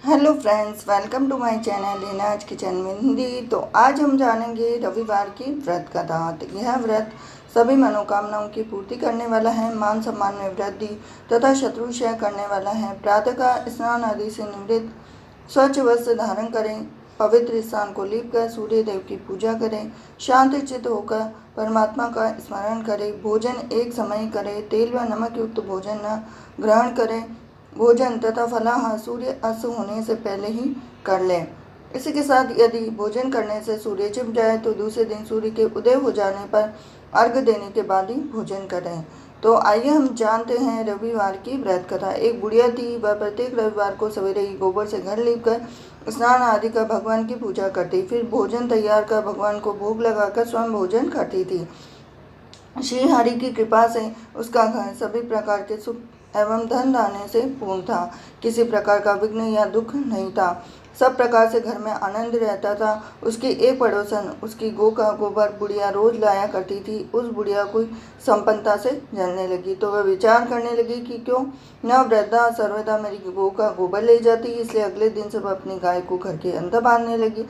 Hello friends, welcome to my channel एनाज kitchen में हिंदी। तो आज हम जानेंगे रविवार की व्रत कथा। तो यह व्रत सभी मनोकामनाओं की पूर्ति करने वाला है, मान सम्मान में वृद्धि तथा शत्रु क्षय करने वाला है। प्रातः का स्नान आदि से निवृत्त स्वच्छ वस्त्र धारण करें, पवित्र स्थान को लीप कर सूर्य देव की पूजा करें, शांत चित्त होकर परमात्मा का स्मरण करें, भोजन एक समय करें, तेल व नमक युक्त भोजन न ग्रहण करें, भोजन तथा फलाहार सूर्य अस्त होने से पहले ही कर लें। इसी के साथ यदि भोजन करने से सूर्य छिप जाए तो दूसरे दिन सूर्य के उदय हो जाने पर अर्घ देने के बाद ही भोजन करें। तो आइए हम जानते हैं रविवार की व्रत कथा। एक बुढ़िया थी, वह प्रत्येक रविवार को सवेरे ही गोबर से घर लीपकर स्नान आदि कर भगवान की पूजा करती, फिर भोजन तैयार कर भगवान को भोग लगाकर स्वयं भोजन करती थी। श्री हरि की कृपा से उसका घर सभी प्रकार के सुख एवं धन धान्य से पूर्ण था। किसी प्रकार का विघ्न या दुख नहीं था। सब प्रकार से घर में आनंद रहता था। उसकी एक पड़ोसन उसकी गौ का गोबर बुढ़िया रोज लाया करती थी। उस बुढ़िया को संपन्नता से जलने लगी तो वह विचार करने लगी कि क्यों न वृद्धा सर्वदा मेरी गौ का गोबर ले जाती। इसलिए अगले दिन से वह अपनी गाय को घर के अंदर बांधने लगी।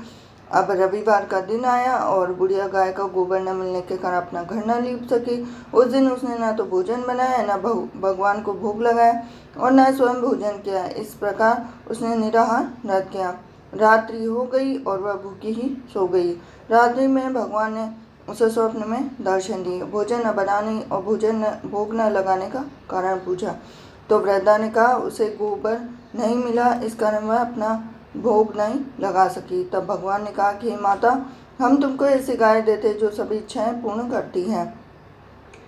अब रविवार का दिन आया और बुढ़िया गाय का गोबर न मिलने के कारण अपना घर न लीप सकी। उस दिन उसने न तो भोजन बनाया, न भगवान को भोग लगाया और न स्वयं भोजन किया। इस प्रकार उसने निराहार व्रत किया। रात्रि हो गई और वह भूखी ही सो गई। रात्रि में भगवान ने उसे स्वप्न में दर्शन दिए। भोजन न बनाने और भोग न लगाने का कारण पूछा तो वृद्धा ने कहा उसे गोबर नहीं मिला, इस कारण वह अपना भोग नहीं लगा सकी। तब भगवान ने कहा कि माता, हम तुमको ऐसी गाय देते जो सभी इच्छाएं पूर्ण करती हैं,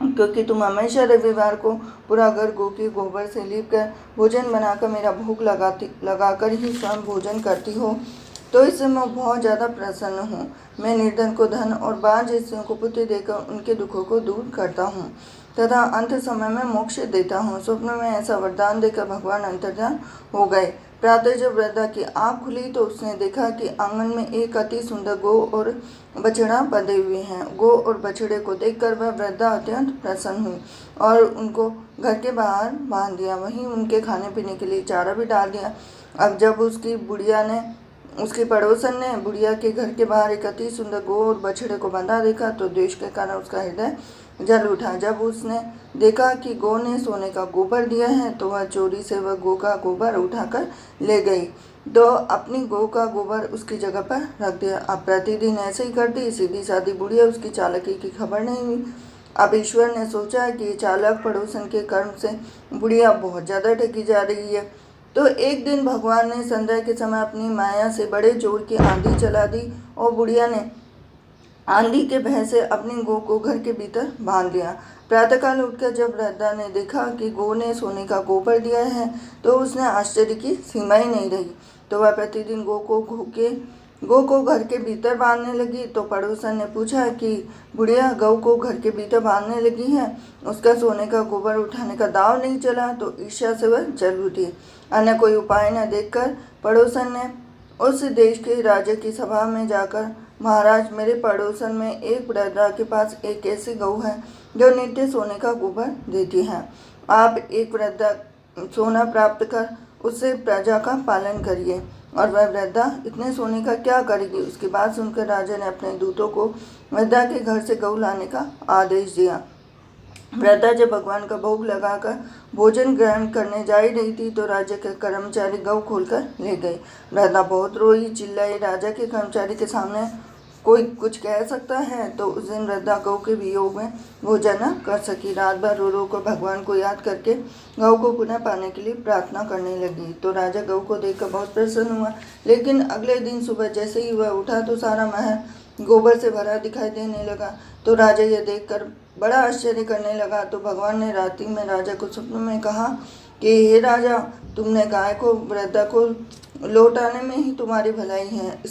क्योंकि तुम हमेशा रविवार को पूरा घर गौ के गोबर से लीप कर भोजन बनाकर मेरा भोग लगाकर ही स्वयं भोजन करती हो, तो इससे मैं बहुत ज़्यादा प्रसन्न हूँ। मैं निर्धन को धन और बांझ स्त्रियों को पुत्र देकर उनके दुखों को दूर करता हूँ तथा अंत समय में मोक्ष देता हूँ। स्वप्न में ऐसा वरदान देकर भगवान अंतर्ध्यान हो गए। प्रातः जब वृद्धा की आँख खुली तो उसने देखा कि आंगन में एक अति सुंदर गौ और बछड़ा बंधे हुए हैं। गौ और बछड़े को देखकर वह वृद्धा अत्यंत प्रसन्न हुई और उनको घर के बाहर बांध दिया। वहीं उनके खाने पीने के लिए चारा भी डाल दिया। अब जब उसकी पड़ोसन ने बुढ़िया के घर के बाहर एक अति सुंदर गौ और बछड़े को बंधा देखा तो द्वेष के कारण उसका हृदय जल उठा। जब उसने देखा कि गौ ने सोने का गोबर दिया है तो वह चोरी से वह गौ का गोबर उठाकर ले गई तो अपनी गौ का गोबर उसकी जगह पर रख दिया। अब प्रतिदिन ऐसे ही करती सीधी सादी बुढ़िया उसकी चालाकी की खबर नहीं हुई। अब ईश्वर ने सोचा कि चालक पड़ोसन के कर्म से बुढ़िया बहुत ज़्यादा ठगी जा रही है। तो एक दिन भगवान ने संध्या के समय अपनी माया से बड़े जोर की आंधी चला दी और बुढ़िया ने आंधी के भय से अपनी गौ को घर के भीतर बांध दिया। प्रातःकाल उठकर जब वृद्धा ने देखा कि गौ ने सोने का गोबर दिया है तो उसने आश्चर्य की सीमा ही नहीं रही। तो वह प्रतिदिन गौ को घर के भीतर बांधने लगी। तो पड़ोसन ने पूछा कि बुढ़िया गौ को घर के भीतर बांधने लगी है, उसका सोने का गोबर उठाने का दाव नहीं चला। तो ईर्ष्या से वह जल उठी। अन्य कोई उपाय न देखकर पड़ोसन ने उस देश के राजा की सभा में जाकर, महाराज, मेरे पड़ोसन में एक वृद्धा के पास एक ऐसी गौ है जो नित्य सोने का गोबर देती है। आप एक वृद्धा सोना प्राप्त कर उससे प्रजा का पालन करिए। और वह वृद्धा इतने सोने का क्या करेगी। उसकी बात सुनकर राजा ने अपने दूतों को वृद्धा के घर से गौ लाने का आदेश दिया। वृद्धा जब भगवान का भोग लगाकर भोजन ग्रहण करने जा रही थी तो राजा के कर्मचारी गौ खोलकर ले गए। वृद्धा बहुत रोई, चिल्लाई। राजा के कर्मचारी के सामने कोई कुछ कह सकता है। तो उस दिन वृद्धा गौ के वियोग में भोजन न कर सकी। रात भर रो रो कर भगवान को याद करके गौ को पुनः पाने के लिए प्रार्थना करने लगी। तो राजा गौ को देखकर बहुत प्रसन्न हुआ। लेकिन अगले दिन सुबह जैसे ही वह उठा तो सारा महल गोबर से भरा दिखाई देने लगा। तो राजा यह देखकर बड़ा आश्चर्य करने लगा। तो भगवान ने रात्रि में राजा को स्वप्न में कहा कि हे राजा, तुमने गाय को वृद्धा को लौटाने में ही तुम्हारी भलाई है।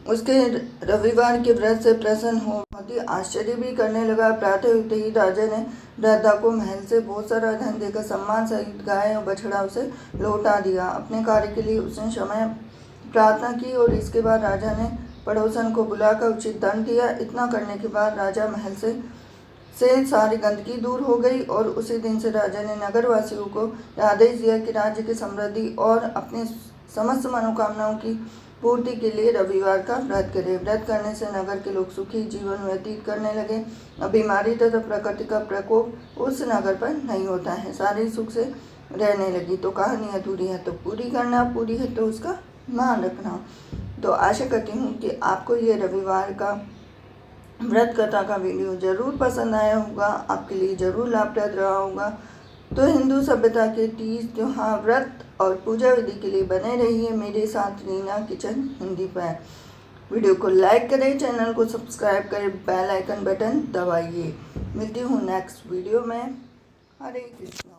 उसके रविवार के व्रत से प्रसन्न हो बहुत ही आश्चर्य भी करने लगा। प्रातः उठते ही राजा ने वृद्धा को महल से बहुत सारा धन देकर सम्मान सहित गाय और बछड़ा उसे लौटा दिया। अपने कार्य के लिए उसने क्षमा प्रार्थना की और इसके बाद राजा ने पड़ोसन को बुलाकर उचित दंड दिया। इतना करने के बाद राजा महल से से सारी गंदगी दूर हो गई और उसी दिन से राजा ने नगर वासियों को आदेश दिया कि राज्य की समृद्धि और अपनी समस्त मनोकामनाओं की पूर्ति के लिए रविवार का व्रत करें। व्रत करने से नगर के लोग सुखी जीवन व्यतीत करने लगे। बीमारी तथा प्रकृति का प्रकोप उस नगर पर नहीं होता है, सारी सुख से रहने लगी। तो कहानी अधूरी है तो पूरी करना, पूरी है तो उसका मान रखना। तो आशा करती हूँ कि आपको ये रविवार का व्रत कथा का वीडियो ज़रूर पसंद आया होगा, आपके लिए ज़रूर लाभप्रद रहा होगा। तो हिंदू सभ्यता के तीज त्योहार, व्रत और पूजा विधि के लिए बने रहिए मेरे साथ रीना किचन हिंदी पर। वीडियो को लाइक करें, चैनल को सब्सक्राइब करें, बेल आइकन बटन दबाइए। मिलती हूँ नेक्स्ट वीडियो में। हरे कृष्ण।